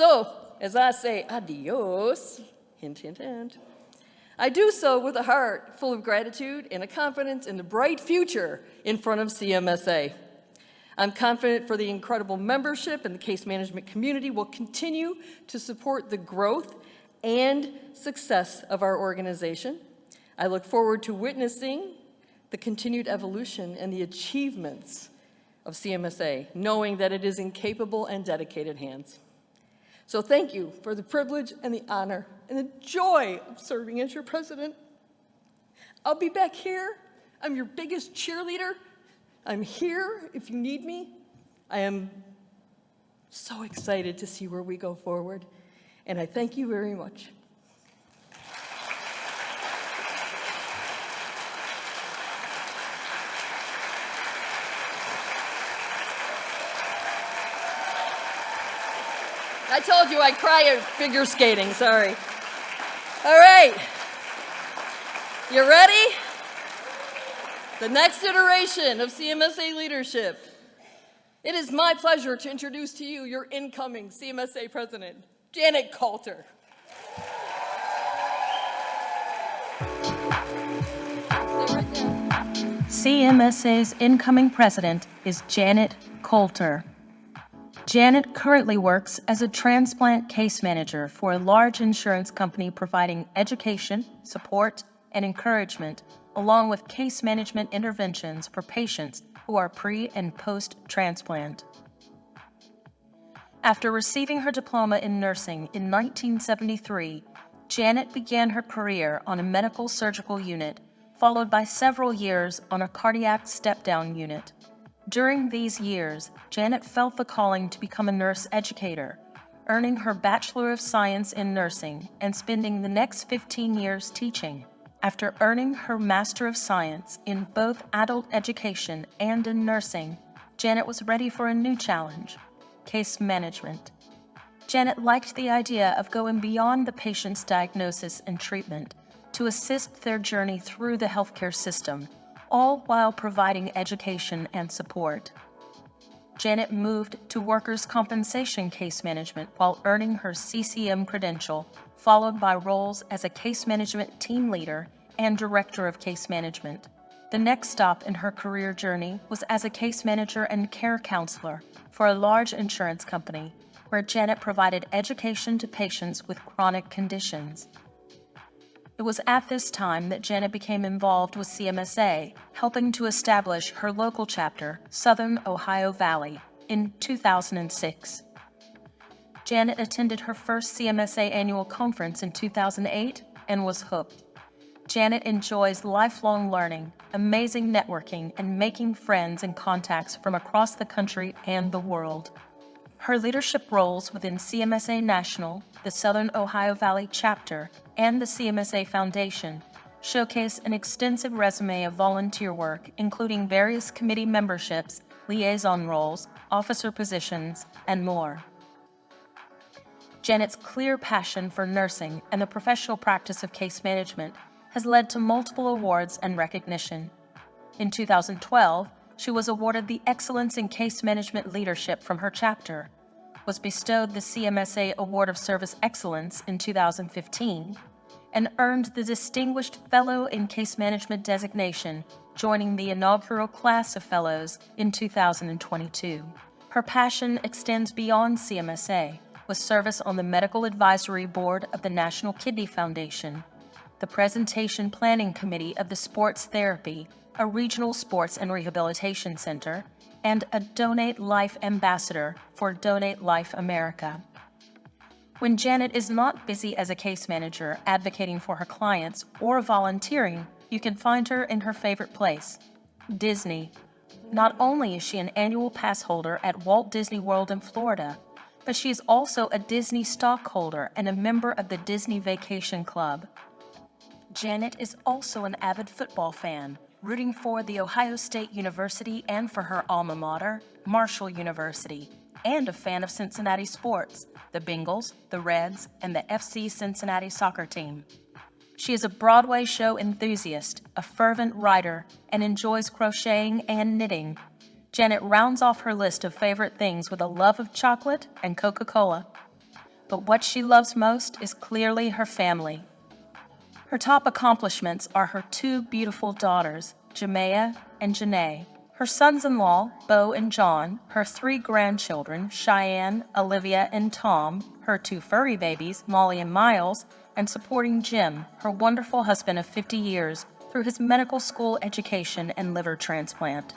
So, as I say adios, hint, hint, hint, I do so with a heart full of gratitude and a confidence in the bright future in front of CMSA. I'm confident for the incredible membership and the case management community will continue to support the growth and success of our organization. I look forward to witnessing the continued evolution and the achievements of CMSA, knowing that it is in capable and dedicated hands. So thank you for the privilege and the honor and the joy of serving as your president. I'll be back here. I'm your biggest cheerleader. I'm here if you need me. I am so excited to see where we go forward, and I thank you very much. I told you I'd cry at figure skating, sorry. All right, you ready? The next iteration of CMSA leadership. It is my pleasure to introduce to you your incoming CMSA president, Janet Coulter. CMSA's incoming president is Janet Coulter. Janet currently works as a transplant case manager for a large insurance company providing education, support, and encouragement, along with case management interventions for patients who are pre- and post-transplant. After receiving her diploma in nursing in 1973, Janet began her career on a medical surgical unit, followed by several years on a cardiac step-down unit. During these years, Janet felt the calling to become a nurse educator, earning her Bachelor of Science in Nursing and spending the next 15 years teaching. After earning her Master of Science in both adult education and in nursing, Janet was ready for a new challenge: case management. Janet liked the idea of going beyond the patient's diagnosis and treatment to assist their journey through the healthcare system, all while providing education and support. Janet moved to workers' compensation case management while earning her CCM credential, followed by roles as a case management team leader and director of case management. The next stop in her career journey was as a case manager and care counselor for a large insurance company, where Janet provided education to patients with chronic conditions. It was at this time that Janet became involved with CMSA, helping to establish her local chapter, Southern Ohio Valley, in 2006. Janet attended her first CMSA annual conference in 2008 and was hooked. Janet enjoys lifelong learning, amazing networking, and making friends and contacts from across the country and the world. Her leadership roles within CMSA National, the Southern Ohio Valley Chapter, and the CMSA Foundation showcase an extensive resume of volunteer work, including various committee memberships, liaison roles, officer positions, and more. Janet's clear passion for nursing and the professional practice of case management has led to multiple awards and recognition. In 2012, she was awarded the Excellence in Case Management Leadership from her chapter, was bestowed the CMSA Award of Service Excellence in 2015, and earned the Distinguished Fellow in Case Management designation, joining the inaugural class of fellows in 2022. Her passion extends beyond CMSA, with service on the Medical Advisory Board of the National Kidney Foundation, the Presentation Planning Committee of the Sports Therapy, a regional sports and rehabilitation center, and a Donate Life ambassador for Donate Life America. When Janet is not busy as a case manager advocating for her clients or volunteering, you can find her in her favorite place, Disney. Not only is she an annual pass holder at Walt Disney World in Florida, but she is also a Disney stockholder and a member of the Disney Vacation Club. Janet is also an avid football fan, rooting for The Ohio State University and for her alma mater, Marshall University, and a fan of Cincinnati sports, the Bengals, the Reds, and the FC Cincinnati soccer team. She is a Broadway show enthusiast, a fervent writer, and enjoys crocheting and knitting. Janet rounds off her list of favorite things with a love of chocolate and Coca-Cola. but what she loves most is clearly her family. Her top accomplishments are her two beautiful daughters, Jamea and Janae, her sons-in-law, Beau and John, her three grandchildren, Cheyenne, Olivia, and Tom, her two furry babies, Molly and Miles, and supporting Jim, her wonderful husband of 50 years, through his medical school education and liver transplant.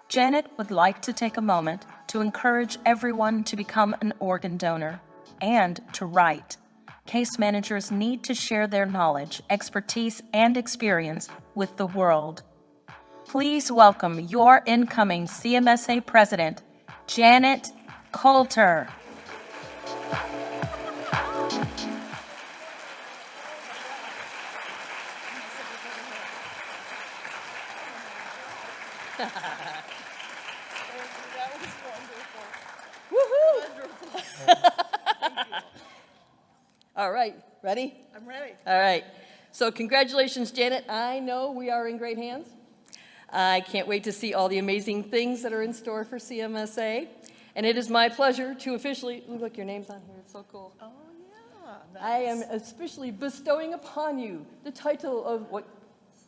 Janet would like to take a moment to encourage everyone to become an organ donor and to write. Case managers need to share their knowledge, expertise, and experience with the world. Please welcome your incoming CMSA President, Janet Coulter. All right, ready? I'm ready. All right. So congratulations, Janet. I know we are in great hands. I can't wait to see all the amazing things that are in store for CMSA. And it is my pleasure to officially, ooh, look, your name's on here. It's so cool. Oh, yeah. Nice. I am officially bestowing upon you the title of what?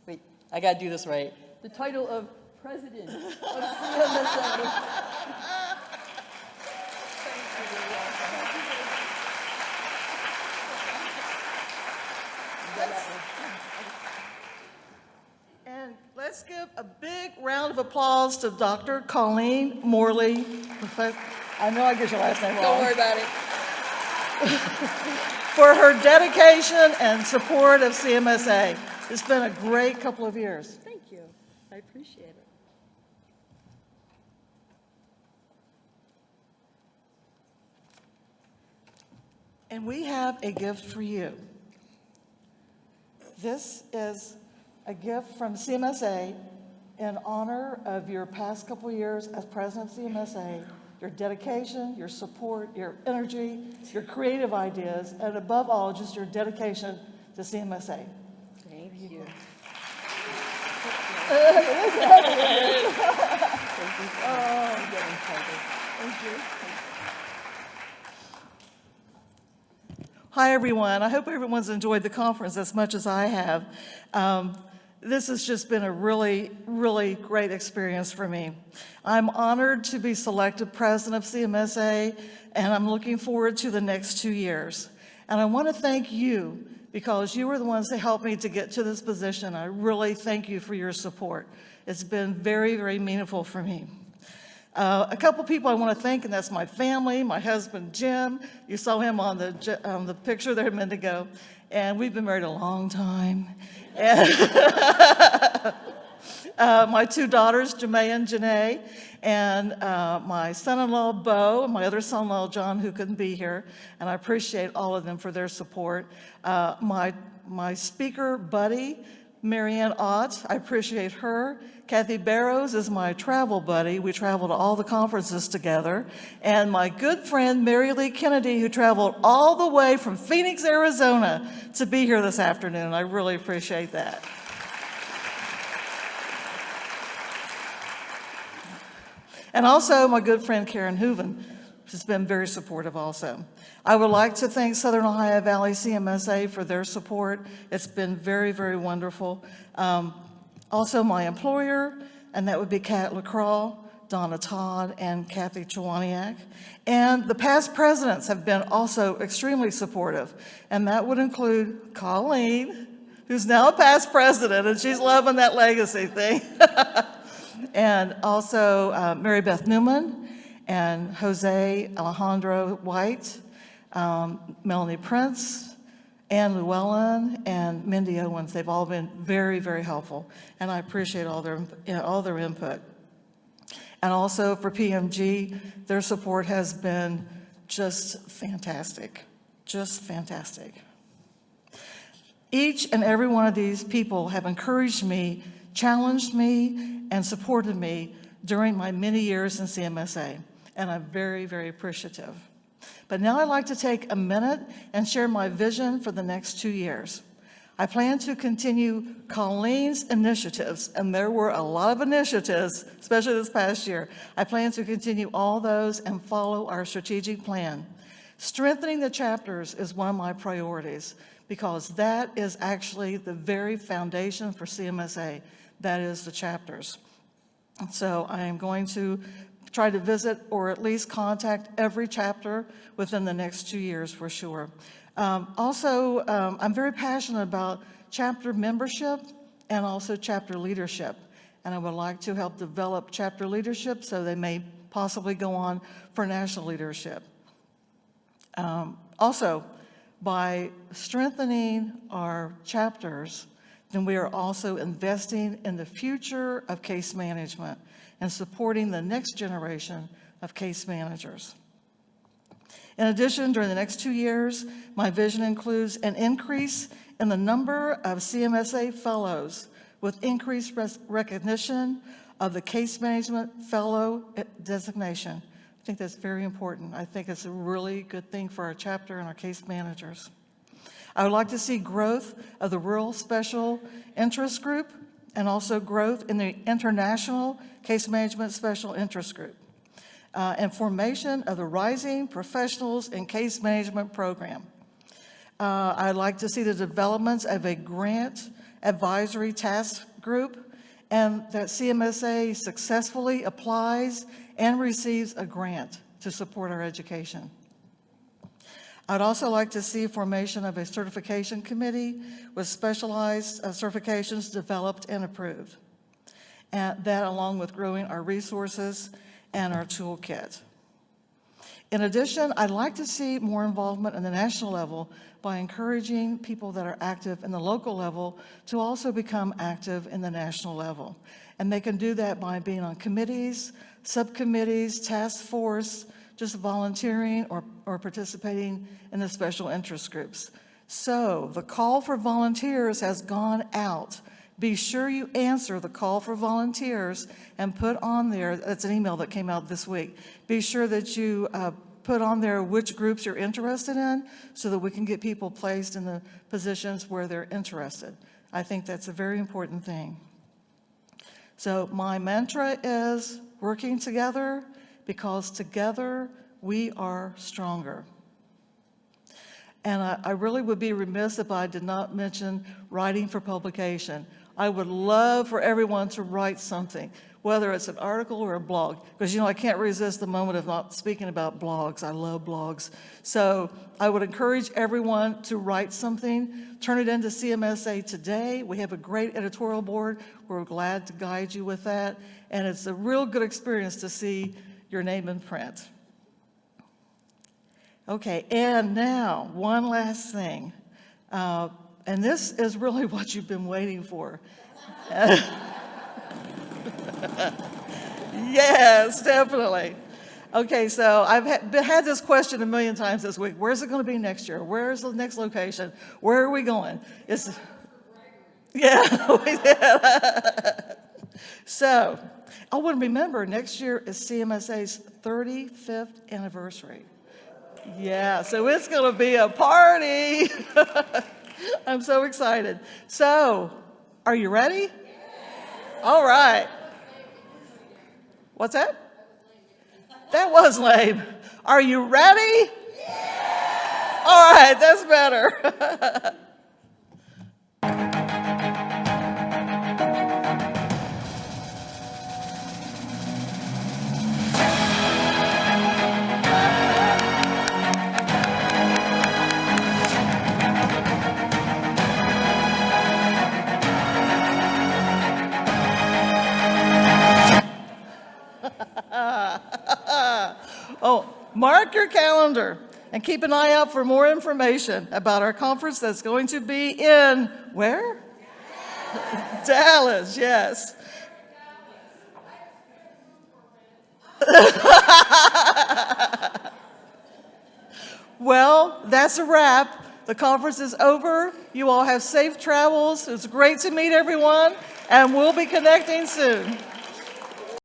Wait, I got to do this right. The title of President of CMSA. And let's give a big round of applause to Dr. Colleen Morley. I know I get your last name wrong. Don't worry about it. For her dedication and support of CMSA. It's been a great couple of years. Thank you. I appreciate it. And we have a gift for you. This is a gift from CMSA in honor of your past couple of years as president of CMSA, your dedication, your support, your energy, your creative ideas, and above all, just your dedication to CMSA. Thank you. Thank you. Hi, everyone. I hope everyone's enjoyed the conference as much as I have. This has just been a really, really great experience for me. I'm honored to be selected president of CMSA, and I'm looking forward to the next 2 years. And I want to thank you because you were the ones that helped me to get to this position. I really thank you for your support. It's been very, very meaningful for me. A couple people I want to thank, and that's my family, my husband, Jim. You saw him on the picture there a minute ago. And we've been married a long time. And my two daughters, Jamea and Janae, and my son-in-law, Beau, and my other son-in-law, John, who couldn't be here. And I appreciate all of them for their support. My speaker buddy, Marianne Ott, I appreciate her. Kathy Barrows is my travel buddy. We travel to all the conferences together. And my good friend, Mary Lee Kennedy, who traveled all the way from Phoenix, Arizona to be here this afternoon. I really appreciate that. And also my good friend, Karen Hooven, who's been very supportive also. I would like to thank Southern Ohio Valley CMSA for their support. It's been very, very wonderful. Also my employer, and that would be Kat LaCraw, Donna Todd, and Kathy Chewaniak. And the past presidents have been also extremely supportive, and that would include Colleen, who's now a past president, and she's loving that legacy thing. And also Mary Beth Newman, and Jose Alejandro White, Melanie Prince, Ann Llewellyn, and Mindy Owens. They've all been very, very helpful, and I appreciate all their input. And also for PMG, their support has been just fantastic, just fantastic. Each and every one of these people have encouraged me, challenged me, and supported me during my many years in CMSA, and I'm very, very appreciative. But now I'd like to take a minute and share my vision for the next 2 years. I plan to continue Colleen's initiatives, and there were a lot of initiatives, especially this past year. I plan to continue all those and follow our strategic plan. Strengthening the chapters is one of my priorities because that is actually the very foundation for CMSA. That is the chapters. So I am going to try to visit or at least contact every chapter within the next 2 years for sure. I'm very passionate about chapter membership and also chapter leadership. And I would like to help develop chapter leadership so they may possibly go on for national leadership. Also, by strengthening our chapters, then we are also investing in the future of case management and supporting the next generation of case managers. In addition, during the next 2 years, my vision includes an increase in the number of CMSA fellows with increased recognition of the case management fellow designation. I think that's very important. I think it's a really good thing for our chapter and our case managers. I would like to see growth of the Rural Special Interest Group and also growth in the International Case Management Special Interest Group and formation of the Rising Professionals in Case Management Program. I'd like to see the developments of a grant advisory task group and that CMSA successfully applies and receives a grant to support our education. I'd also like to see formation of a certification committee with specialized certifications developed and approved. And that along with growing our resources and our toolkit. In addition, I'd like to see more involvement in the national level by encouraging people that are active in the local level to also become active in the national level. And they can do that by being on committees, subcommittees, task force, just volunteering or participating in the special interest groups. So the call for volunteers has gone out. Be sure you answer the call for volunteers and put on there, that's an email that came out this week. Be sure that you put on there which groups you're interested in so that we can get people placed in the positions where they're interested. I think that's a very important thing. So my mantra is working together because together we are stronger. And I really would be remiss if I did not mention writing for publication. I would love for everyone to write something, whether it's an article or a blog, because I can't resist the moment of not speaking about blogs. I love blogs. So I would encourage everyone to write something, turn it into CMSA Today. We have a great editorial board. We're glad to guide you with that. And it's a real good experience to see your name in print. Okay, and now one last thing. And this is really what you've been waiting for. Yes, definitely. Okay, so I've had this question a million times this week. Where's it going to be next year? Where's the next location? Where are we going? So, I want to remember, next year is CMSA's 35th anniversary. Yeah, so it's going to be a party. I'm so excited. So, are you ready? All right. What's that? That was lame. Are you ready? All right, that's better. Oh, mark your calendar and keep an eye out for more information about our conference that's going to be in where? Dallas, yes. Well, that's a wrap. The conference is over. You all have safe travels. It's great to meet everyone, and we'll be connecting soon.